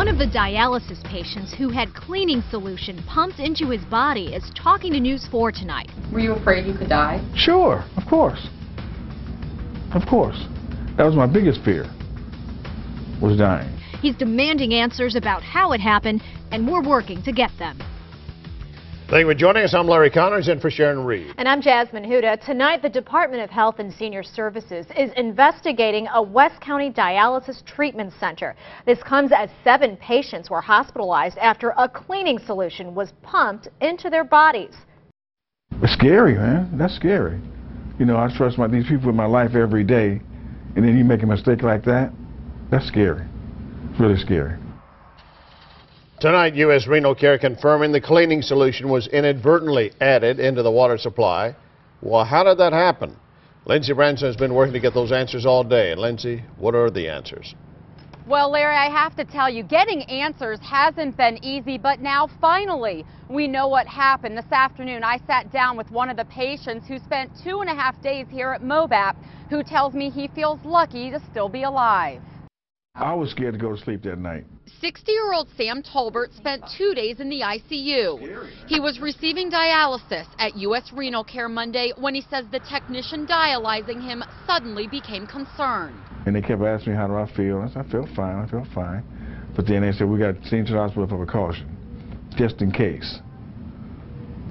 One of the dialysis patients who had cleaning solution pumped into his body is talking to News 4 tonight. Were you afraid you could die? Sure, of course. Of course. That was my biggest fear, was dying. He's demanding answers about how it happened, and we're working to get them. Thank you for joining us. I'm Larry Connors in for Sharon Reed. And I'm Jasmine Huda. Tonight, the Department of Health and Senior Services is investigating a West County dialysis treatment center. This comes as 7 patients were hospitalized after a cleaning solution was pumped into their bodies. It's scary, man. That's scary. You know, I trust these people in my life every day, and then you make a mistake like that. That's scary. It's really scary. Tonight, US Renal Care confirming the cleaning solution was inadvertently added into the water supply. Well, how did that happen? Lindsey Branson has been working to get those answers all day. And Lindsey, what are the answers? Well, Larry, I have to tell you, getting answers hasn't been easy, but now finally we know what happened. This afternoon, I sat down with one of the patients who spent 2.5 days here at MOBAP, who tells me he feels lucky to still be alive. I was scared to go to sleep that night. 60-year-old Sam Tolbert spent 2 days in the ICU. He was receiving dialysis at US Renal Care Monday when he says the technician dialyzing him suddenly became concerned. And they kept asking me, how do I feel? I said, I feel fine, I feel fine. But then they said, we got to send you to the hospital for precaution, just in case.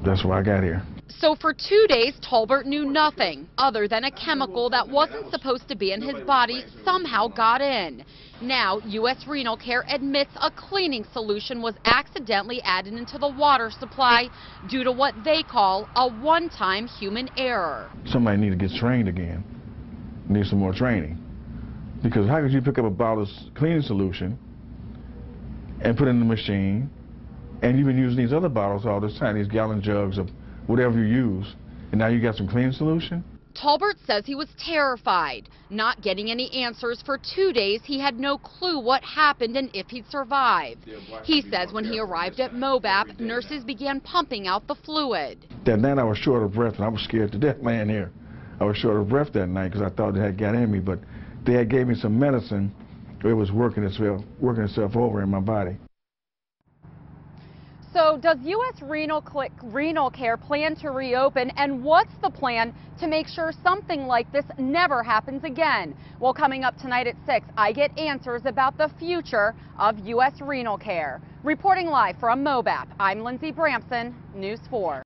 That's why I got here. So for 2 days, Tolbert knew nothing other than a chemical that wasn't supposed to be in his body somehow got in. Now, US Renal Care admits a cleaning solution was accidentally added into the water supply due to what they call a one-time human error. Somebody need to get trained again. Need some more training. Because how could you pick up a bottle of cleaning solution and put it in the machine, and you've been using these other bottles all this time, these gallon jugs of whatever you use, and now you got some cleaning solution? Tolbert says he was terrified. Not getting any answers for 2 days, he had no clue what happened and if he'd survived. He says when he arrived at MOBAP, nurses began pumping out the fluid. That night I was short of breath, and I was scared to death laying here. I was short of breath that night because I thought it had got in me, but they had gave me some medicine. It was working itself over in my body. So does US Renal Care plan to reopen, and what's the plan to make sure something like this never happens again? Well, coming up tonight at 6, I get answers about the future of US Renal Care. Reporting live from MOBAP, I'm Lindsey Branson, News 4.